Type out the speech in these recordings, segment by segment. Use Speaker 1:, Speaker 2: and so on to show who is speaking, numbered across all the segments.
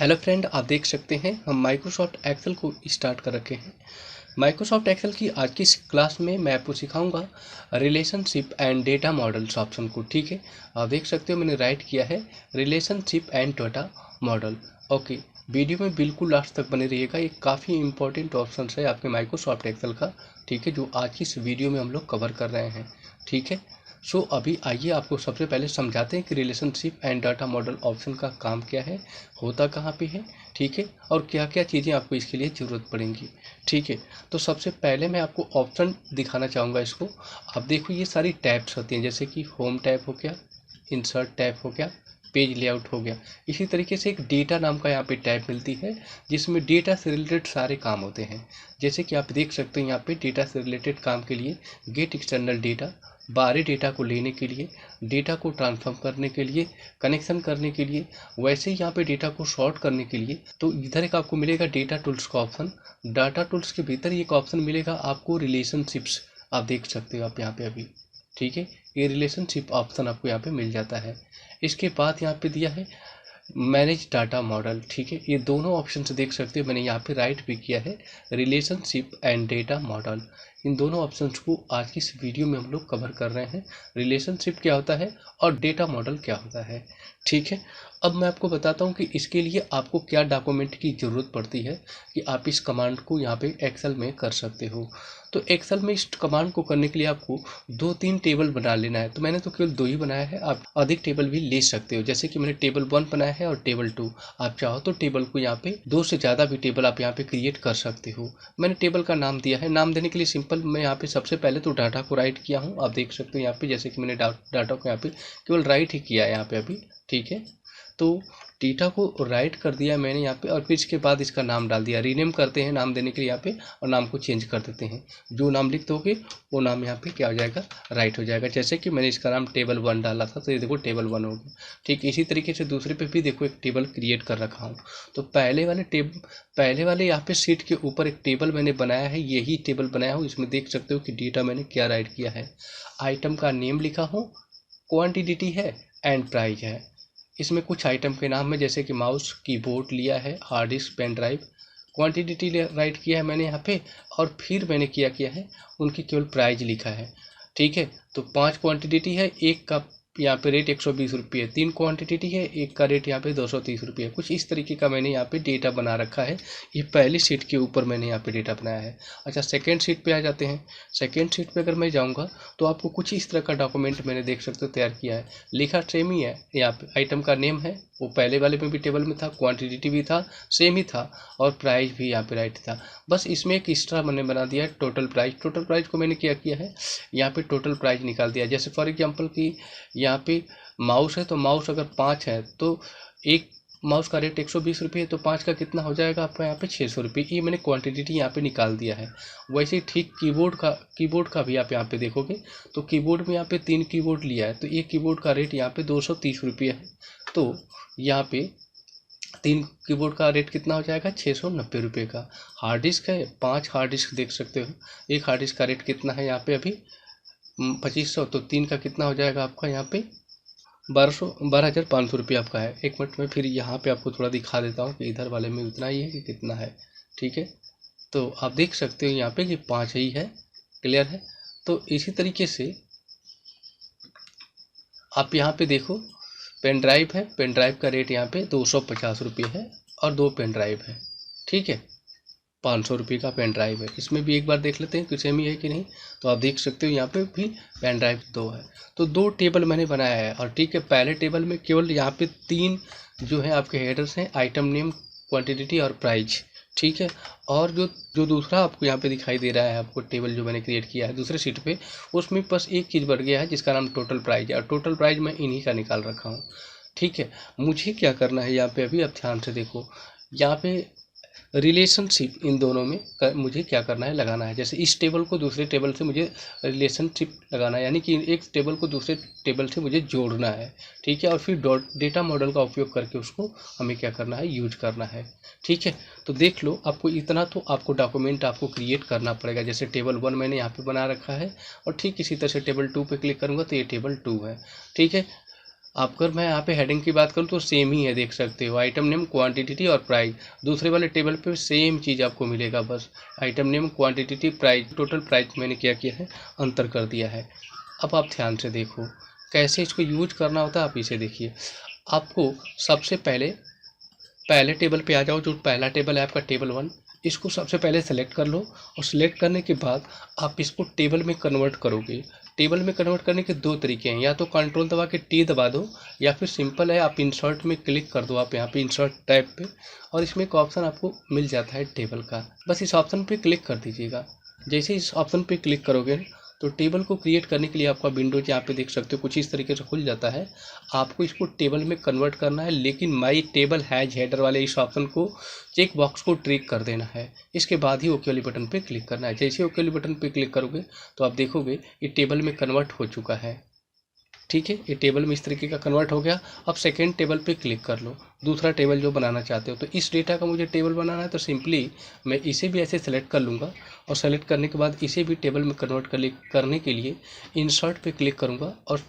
Speaker 1: Hello friend, आप देख सकते हैं हम माइक्रोसॉफ्ट एक्सेल को स्टार्ट कर रखे हैं। माइक्रोसॉफ्ट एक्सेल की आज की इस क्लास में मैं आपको सिखाऊंगा relationship and data models option को। ठीक है, आप देख सकते हो मैंने राइट किया है relationship and data model. Okay, video में बिल्कुल लास्ट तक बने रहिएगा। ये काफ़ी इंपॉर्टेंट ऑप्शन है आपके माइक्रोसॉफ्ट एक्सेल का। ठीक है, जो आज की इस वीडियो में हम लोग कवर कर रहे हैं। ठीक है, सो अभी आइए आपको सबसे पहले समझाते हैं कि relationship and data model option का काम क्या है, होता कहाँ पे है। ठीक है, और क्या क्या चीज़ें आपको इसके लिए ज़रूरत पड़ेंगी। ठीक है, तो सबसे पहले मैं आपको ऑप्शन दिखाना चाहूँगा। इसको आप देखो, ये सारी टैब्स होती हैं, जैसे कि होम टैब हो गया, इंसर्ट टैब हो गया, पेज लेआउट हो गया। इसी तरीके से एक डेटा नाम का यहाँ पे टैब मिलती है, जिसमें डेटा से रिलेटेड सारे काम होते हैं। जैसे कि आप देख सकते हैं यहाँ पे डेटा से रिलेटेड काम के लिए गेट एक्सटर्नल डेटा, बाहरी डेटा को लेने के लिए, डेटा को ट्रांसफॉर्म करने के लिए, कनेक्शन करने के लिए, वैसे ही यहाँ पे डेटा को शॉर्ट करने के लिए। तो इधर एक आपको मिलेगा डेटा टूल्स का ऑप्शन। डाटा टूल्स के भीतर एक ऑप्शन मिलेगा आपको रिलेशनशिप्स, आप देख सकते हो आप यहाँ पे अभी। ठीक है, ये रिलेशनशिप ऑप्शन आपको यहाँ पे मिल जाता है। इसके बाद यहाँ पे दिया है मैनेज डाटा मॉडल। ठीक है, ये दोनों ऑप्शन से देख सकते हो मैंने यहाँ पे राइट भी किया है रिलेशनशिप एंड डेटा मॉडल। इन दोनों ऑप्शंस को आज की इस वीडियो में हम लोग कवर कर रहे हैं। रिलेशनशिप क्या होता है और डेटा मॉडल क्या होता है। ठीक है, अब मैं आपको बताता हूँ कि इसके लिए आपको क्या डॉक्यूमेंट की ज़रूरत पड़ती है कि आप इस कमांड को यहाँ पे एक्सेल में कर सकते हो। तो एक्सेल में इस कमांड को करने के लिए आपको 2-3 टेबल बना लेना है। तो मैंने तो केवल 2 ही बनाया है, आप अधिक टेबल भी ले सकते हो। जैसे कि मैंने टेबल 1 बनाया है और टेबल 2। आप चाहो तो टेबल को यहाँ पे 2 से ज़्यादा भी टेबल आप यहाँ पे क्रिएट कर सकते हो। मैंने टेबल का नाम दिया है। नाम देने के लिए सिंपल, मैं यहाँ पे सबसे पहले तो डाटा को राइट किया हूँ, आप देख सकते हो यहाँ पे। जैसे कि मैंने डाटा को यहाँ पे केवल राइट ही किया है यहाँ पे अभी। ठीक है, तो डेटा को राइट कर दिया मैंने यहाँ पे, और फिर इसके बाद इसका नाम डाल दिया। रीनेम करते हैं नाम देने के लिए यहाँ पे, और नाम को चेंज कर देते हैं। जो नाम लिख दोगे वो नाम यहाँ पे क्या हो जाएगा, राइट हो जाएगा। जैसे कि मैंने इसका नाम टेबल 1 डाला था, तो ये देखो टेबल 1 हो गया। ठीक, इसी तरीके से दूसरे पे भी देखो एक टेबल क्रिएट कर रखा हूँ। तो पहले वाले यहाँ पे सीट के ऊपर एक टेबल मैंने बनाया है, यही टेबल बनाया हूँ। इसमें देख सकते हो कि डेटा मैंने क्या राइट किया है। आइटम का नेम लिखा हूँ, क्वान्टिटी है एंड प्राइस है। इसमें कुछ आइटम के नाम है, जैसे कि माउस, कीबोर्ड लिया है, hard disk, pen drive. Quantity write किया है मैंने यहाँ पे, और फिर मैंने क्या किया है, उनकी केवल प्राइस लिखा है। ठीक है, तो 5 क्वांटिटी है, एक का यहाँ पे रेट 120 रुपये, 3 क्वांटिटी है, एक का रेट यहाँ पे 230 रुपये। कुछ इस तरीके का मैंने यहाँ पे डेटा बना रखा है। ये पहली शीट के ऊपर मैंने यहाँ पे डेटा बनाया है। अच्छा, सेकेंड शीट पे आ जाते हैं। सेकेंड शीट पे अगर मैं जाऊँगा तो आपको कुछ इस तरह का डॉक्यूमेंट मैंने देख सकते हो तैयार किया है। लिखा सेम ही है यहाँ पे, आइटम का नेम है वो पहले वाले में भी टेबल में था, क्वांटिटी भी था, सेम ही था, और प्राइस भी यहाँ पे राइट था। बस इसमें एक एक्स्ट्रा मैंने बना दिया है टोटल प्राइस। टोटल प्राइस को मैंने क्या किया है, यहाँ पे टोटल प्राइस निकाल दिया। जैसे फॉर एग्जांपल कि यहाँ पे माउस है, तो माउस अगर 5 है तो एक माउस का रेट 120 रुपये है, तो 5 का कितना हो जाएगा आपका यहाँ पे 600 रुपये। ये मैंने क्वांटिटी यहाँ पे निकाल दिया है। वैसे ही ठीक कीबोर्ड का भी आप यहाँ पे देखोगे तो कीबोर्ड में यहाँ पे 3 कीबोर्ड लिया है, तो एक कीबोर्ड का रेट यहाँ पे 230 रुपये है। तो यहाँ पे 3 कीबोर्ड का रेट कितना हो जाएगा, 690 रुपये का। हार्ड डिस्क है, 5 हार्ड डिस्क देख सकते हो। एक हार्ड डिस्क का रेट कितना है यहाँ पे अभी 2500, तो 3 का कितना हो जाएगा आपका यहाँ पे 12,500 रुपये आपका है। एक मिनट में फिर यहाँ पे आपको थोड़ा दिखा देता हूँ कि इधर वाले में उतना ही है कि कितना है। ठीक है, तो आप देख सकते हो यहाँ पे कि 5 ही है। क्लियर है, तो इसी तरीके से आप यहाँ पे देखो, पेन ड्राइव है, पेन ड्राइव का रेट यहाँ पे 250 रुपये है, और 2 पेन ड्राइव है। ठीक है, 500 रुपये का पेन ड्राइव है। इसमें भी एक बार देख लेते हैं कि सेम ही है कि नहीं। तो आप देख सकते हो यहाँ पे भी पेन ड्राइव 2 है। तो 2 टेबल मैंने बनाया है। और ठीक है, पहले टेबल में केवल यहाँ पे 3 जो है आपके हेडर्स हैं, आइटम नेम, क्वांटिटी और प्राइस। ठीक है, और जो दूसरा आपको यहाँ पे दिखाई दे रहा है, आपको टेबल जो मैंने क्रिएट किया है दूसरे शीट पे, उसमें बस एक चीज़ बढ़ गया है जिसका नाम टोटल प्राइस है, और टोटल प्राइस मैं इन्हीं का निकाल रखा हूँ। ठीक है, मुझे क्या करना है यहाँ पे अभी, आप ध्यान से देखो, यहाँ पे रिलेशनशिप इन दोनों में मुझे क्या करना है, लगाना है। जैसे इस टेबल को दूसरे टेबल से मुझे रिलेशनशिप लगाना है, यानी कि एक टेबल को दूसरे टेबल से मुझे जोड़ना है। ठीक है, और फिर डेटा मॉडल का उपयोग करके उसको हमें क्या करना है, यूज करना है। ठीक है, तो देख लो, आपको इतना तो आपको डॉक्यूमेंट आपको क्रिएट करना पड़ेगा। जैसे टेबल 1 मैंने यहाँ पे बना रखा है, और ठीक इसी तरह से टेबल 2 पे क्लिक करूँगा तो ये टेबल 2 है। ठीक है, अगर मैं यहाँ पे हेडिंग की बात करूँ तो सेम ही है, देख सकते हो आइटम नेम, क्वांटिटी और प्राइस। दूसरे वाले टेबल पे सेम चीज़ आपको मिलेगा, बस item name, quantity, price, total price मैंने क्या किया है, अंतर कर दिया है। अब आप ध्यान से देखो कैसे इसको यूज करना होता है। आप इसे देखिए, आपको सबसे पहले टेबल पे आ जाओ। जो पहला टेबल है आपका टेबल 1, इसको सबसे पहले सेलेक्ट कर लो और सेलेक्ट करने के बाद आप इसको टेबल में कन्वर्ट करोगे। टेबल में कन्वर्ट करने के दो तरीके हैं, या तो कंट्रोल दबा के टी दबा दो, या फिर सिंपल है आप इंसर्ट में क्लिक कर दो। आप यहाँ पे इंसर्ट टैब पे, और इसमें एक ऑप्शन आपको मिल जाता है टेबल का, बस इस ऑप्शन पे क्लिक कर दीजिएगा। जैसे इस ऑप्शन पे क्लिक करोगे तो टेबल को क्रिएट करने के लिए आपका विंडोज यहाँ पे देख सकते हो कुछ इस तरीके से खुल जाता है। आपको इसको टेबल में कन्वर्ट करना है, लेकिन माई टेबल हैज हेडर वाले इस ऑप्शन को, चेक बॉक्स को ट्रिक कर देना है। इसके बाद ही ओके वाली बटन पे क्लिक करना है। जैसे ओके वाली बटन पे क्लिक करोगे तो आप देखोगे ये टेबल में कन्वर्ट हो चुका है। ठीक है, ये टेबल में इस तरीके का कन्वर्ट हो गया। अब सेकेंड टेबल पे क्लिक कर लो, दूसरा टेबल जो बनाना चाहते हो। तो इस डेटा का मुझे टेबल बनाना है, तो सिंपली मैं इसे भी ऐसे सेलेक्ट कर लूँगा, और सेलेक्ट करने के बाद इसे भी टेबल में कन्वर्ट करने के लिए इंसर्ट पे क्लिक करूँगा और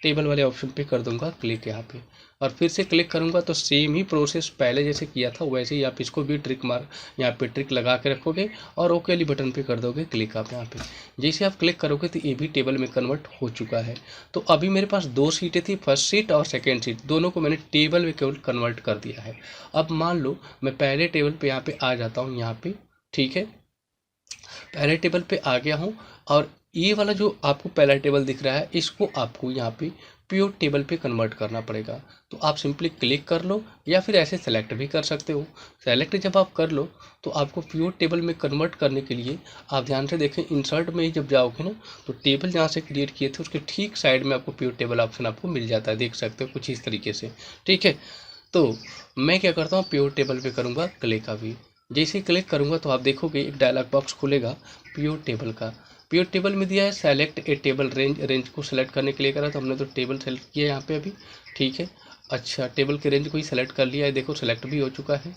Speaker 1: टेबल वाले ऑप्शन पे कर दूँगा क्लिक यहाँ पे, और फिर से क्लिक करूँगा तो सेम ही प्रोसेस पहले जैसे किया था वैसे ही आप इसको भी ट्रिक मार यहाँ पे ट्रिक लगा के रखोगे और ओके वाली बटन पे कर दोगे क्लिक। आप यहाँ पे जैसे आप क्लिक करोगे तो ये भी टेबल में कन्वर्ट हो चुका है। तो अभी मेरे पास दो सीटें थी, फर्स्ट सीट और सेकेंड सीट, दोनों को मैंने टेबल में केवल कन्वर्ट कर दिया है। अब मान लो मैं पहले टेबल पे यहाँ पे आ जाता हूँ, यहाँ पे ठीक है, पहले टेबल पे आ गया हूँ, और ये वाला जो आपको पहला टेबल दिख रहा है इसको आपको यहाँ पे प्योर टेबल पे कन्वर्ट करना पड़ेगा। तो आप सिंपली क्लिक कर लो, या फिर ऐसे सेलेक्ट भी कर सकते हो। सेलेक्ट जब आप कर लो तो आपको प्योर टेबल में कन्वर्ट करने के लिए आप ध्यान से देखें, इंसर्ट में ही जब जाओगे ना तो टेबल जहाँ से क्रिएट किए थे उसके ठीक साइड में आपको प्योर टेबल ऑप्शन आपको मिल जाता है, देख सकते हो कुछ इस तरीके से। ठीक है, तो मैं क्या करता हूँ, प्योर टेबल पे करूँगा क्लिक। अभी जैसे ही क्लिक करूँगा तो आप देखोगे एक डायलॉग बॉक्स खुलेगा प्योर टेबल का। प्योर टेबल में दिया है सेलेक्ट ए टेबल रेंज, रेंज को सेलेक्ट करने के लिए करा तो हमने तो टेबल सेलेक्ट किया यहाँ पे अभी। ठीक है, अच्छा टेबल के रेंज को ही सेलेक्ट कर लिया है, देखो सेलेक्ट भी हो चुका है।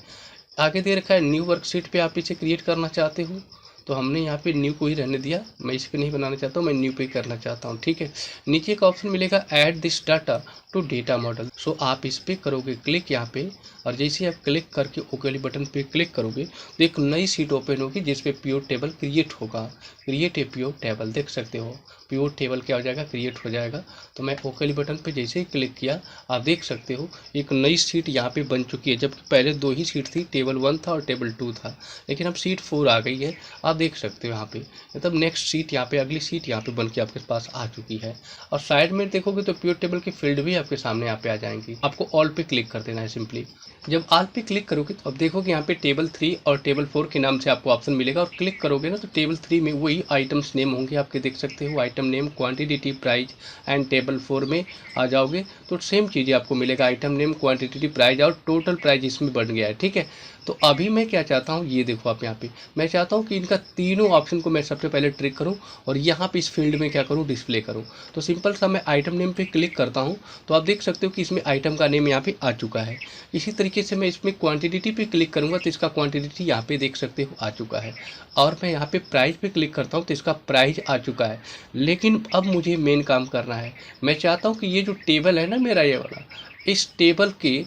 Speaker 1: आगे दे रखा है न्यू वर्कशीट पे आप इसे क्रिएट करना चाहते हो, तो हमने यहाँ पे न्यू को ही रहने दिया, मैं इस पर नहीं बनाना चाहता हूँ, मैं न्यू पे ही करना चाहता हूँ। ठीक है, नीचे एक ऑप्शन मिलेगा add this data to data model, so आप इस पर करोगे क्लिक यहाँ पे, और जैसे आप क्लिक करके ओके वाली बटन पे क्लिक करोगे तो एक नई सीट ओपन होगी जिसपे प्योर टेबल क्रिएट होगा। क्रिएट ए प्योर टेबल, देख सकते हो प्योर टेबल क्या हो जाएगा, क्रिएट हो जाएगा। तो मैं ओके वाली बटन पे जैसे ही क्लिक किया आप देख सकते हो एक नई सीट यहाँ पे बन चुकी है, जबकि पहले दो ही सीट थी, टेबल 1 था और टेबल 2 था, लेकिन अब सीट 4 आ गई है। आप देख सकते हो यहाँ पे, मतलब नेक्स्ट सीट यहाँ पे, अगली सीट यहाँ पे बन के आपके पास आ चुकी है। और साइड में देखोगे तो प्योर टेबल की फील्ड भी आपके सामने यहाँ पे आ जाएंगी। आपको ऑल पे क्लिक कर देना है सिंपली। जब ऑल पे क्लिक करोगे तो अब देखोगे यहाँ पे टेबल 3 और टेबल 4 के नाम से आपको ऑप्शन मिलेगा, और क्लिक करोगे ना तो टेबल 3 में वही आइटम्स नेम होंगे आपके, देख सकते हो item name, quantity, price, and table 4 में आ जाओगे तो सेम चीज़ें आपको मिलेगा, आइटम नेम, क्वांटिटी, प्राइस और टोटल प्राइस इसमें बढ़ गया है। ठीक है, तो अभी मैं क्या चाहता हूँ, ये देखो आप यहाँ पे, मैं चाहता हूँ कि इनका तीनों ऑप्शन को मैं सबसे पहले ट्रिक करूँ और यहाँ पे इस फील्ड में क्या करूँ, डिस्प्ले करूँ। तो सिंपल सा मैं आइटम नेम पे क्लिक करता हूँ तो आप देख सकते हो कि इसमें आइटम का नेम यहाँ पे आ चुका है। इसी तरीके से मैं इसमें क्वांटिटी पे क्लिक करूँगा तो इसका क्वांटिटी यहाँ पे देख सकते हो आ चुका है, और मैं यहाँ पे प्राइस पे क्लिक करता हूँ तो इसका प्राइस आ चुका है। लेकिन अब मुझे मेन काम करना है, मैं चाहता हूँ कि ये जो टेबल है ना मेरा ये वाला, इस टेबल के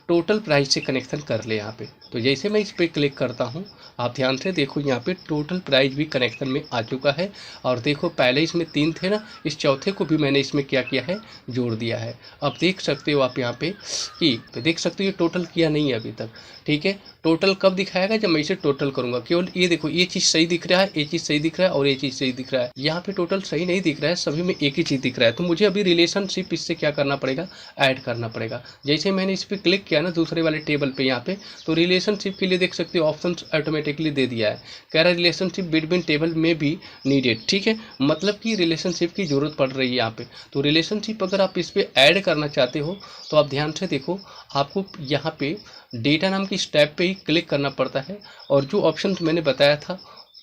Speaker 1: टोटल प्राइस से कनेक्शन कर ले यहाँ पे। तो जैसे मैं इस पर क्लिक करता हूँ आप ध्यान से देखो यहाँ पे टोटल प्राइस भी कनेक्शन में आ चुका है, और देखो पहले इसमें 3 थे ना, इस चौथे को भी मैंने इसमें क्या किया है, जोड़ दिया है। अब देख सकते हो आप यहाँ पे कि तो देख सकते हो ये टोटल किया नहीं है अभी तक। ठीक है, टोटल कब दिखाएगा, जब मैं इसे टोटल करूँगा। केवल ये देखो ये चीज़ सही दिख रहा है, ये चीज़ सही दिख रहा है और ये चीज़ सही दिख रहा है, यहाँ पे टोटल सही नहीं दिख रहा है, सभी में एक ही चीज़ दिख रहा है। तो मुझे अभी रिलेशनशिप इससे क्या करना पड़ेगा, ऐड करना पड़ेगा। जैसे मैंने इस पर क्लिक किया ना दूसरे वाले टेबल पे यहाँ पे, तो रिलेशनशिप के लिए देख सकते हो ऑप्शन ऑटोमेटिकली दे दिया है, कह रहा है रिलेशनशिप बिटवीन टेबल में भी नीडेड। ठीक है, मतलब कि रिलेशनशिप की जरूरत पड़ रही है यहाँ पे। तो रिलेशनशिप अगर आप इस पर ऐड करना चाहते हो तो आप ध्यान से देखो, आपको यहाँ पे डेटा नाम की स्टैब पे ही क्लिक करना पड़ता है, और जो ऑप्शन मैंने बताया था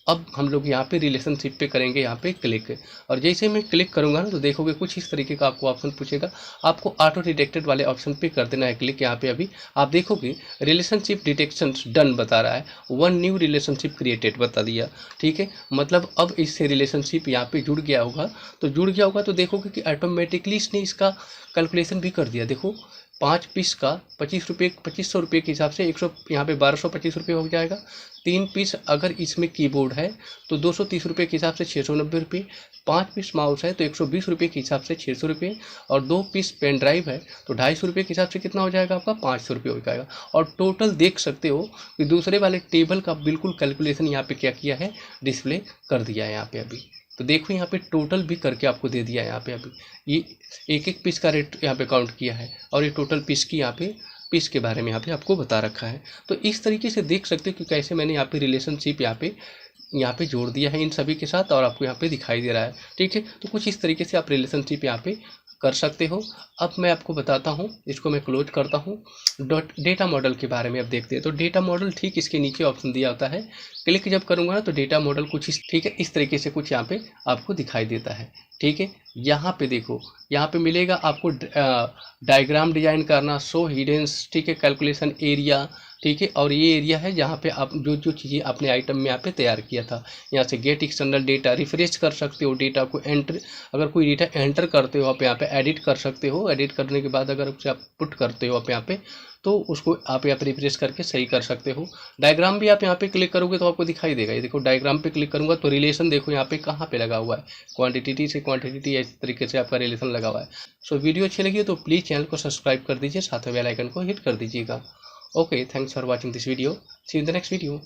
Speaker 1: अब हम लोग यहाँ पे रिलेशनशिप पे करेंगे यहाँ पे क्लिक, और जैसे मैं क्लिक करूँगा ना तो देखोगे कुछ इस तरीके का आपको ऑप्शन पूछेगा। आपको ऑटो डिटेक्टेड वाले ऑप्शन पे कर देना है क्लिक। यहाँ पे अभी आप देखोगे रिलेशनशिप डिटेक्शन डन बता रहा है, 1 न्यू रिलेशनशिप क्रिएटेड बता दिया। ठीक है, मतलब अब इससे रिलेशनशिप यहाँ पे जुड़ गया होगा। तो जुड़ गया होगा तो देखोगे कि ऑटोमेटिकली इसने इसका कैलकुलेशन भी कर दिया। देखो 5 पीस का 25 रुपये, 2500 रुपये के हिसाब से 100 यहाँ पे 1225 रुपये हो जाएगा। 3 पीस अगर इसमें कीबोर्ड है तो 230 रुपये के हिसाब से 690 रुपये। 5 पीस माउस है तो 120 रुपये के हिसाब से 600 रुपये, और 2 पीस पेन ड्राइव है तो 250 रुपये के हिसाब से कितना हो जाएगा आपका 500 रुपये हो जाएगा। और टोटल देख सकते हो कि दूसरे वाले टेबल का बिल्कुल कैलकुलेशन यहाँ पे क्या किया है, डिस्प्ले कर दिया है यहाँ पे अभी। तो देखो यहाँ पे टोटल भी करके आपको दे दिया है यहाँ पे अभी। ये एक एक पीस का रेट यहाँ पे काउंट किया है, और ये टोटल पीस की यहाँ पे पीस के बारे में यहाँ पे आपको बता रखा है। तो इस तरीके से देख सकते हो कि कैसे मैंने यहाँ पे रिलेशनशिप यहाँ पे जोड़ दिया है इन सभी के साथ, और आपको यहाँ पे दिखाई दे रहा है। ठीक है, तो कुछ इस तरीके से आप रिलेशनशिप यहाँ पे कर सकते हो। अब मैं आपको बताता हूँ, इसको मैं क्लोज करता हूँ। डेटा मॉडल के बारे में अब देखते हैं। तो डेटा मॉडल ठीक इसके नीचे ऑप्शन दिया होता है, क्लिक जब करूँगा ना तो डेटा मॉडल कुछ इस तरीके से कुछ यहाँ पे आपको दिखाई देता है। ठीक है, यहाँ पे देखो, यहाँ पे मिलेगा आपको डायग्राम डिजाइन करना, शो हिडन्स, ठीक है, कैलकुलेशन एरिया, ठीक है, और ये एरिया है जहाँ पे आप जो जो चीज़ें अपने आइटम में यहाँ पे तैयार किया था। यहाँ से गेट एक्सटर्नल डेटा रिफ्रेश कर सकते हो, डेटा को एंटर, अगर कोई डेटा एंटर करते हो आप यहाँ पे एडिट कर सकते हो। एडिट करने के बाद अगर उसे आप पुट करते हो आप यहाँ पे, तो उसको आप यहाँ पे रिफ्रेश करके सही कर सकते हो। डायग्राम भी आप यहाँ पे क्लिक करोगे तो आपको दिखाई देगा। ये देखो डायग्राम पे क्लिक करूँगा तो रिलेशन देखो यहाँ पे कहाँ पे लगा हुआ है, क्वांटिटी से क्वांटिटी, इस तरीके से आपका रिलेशन लगा हुआ है। सो वीडियो अच्छी लगी तो प्लीज़ चैनल को सब्सक्राइब कर दीजिए, साथ में बेल आइकन को हिट कर दीजिएगा। Okay, thanks for watching this video. See you in the next video.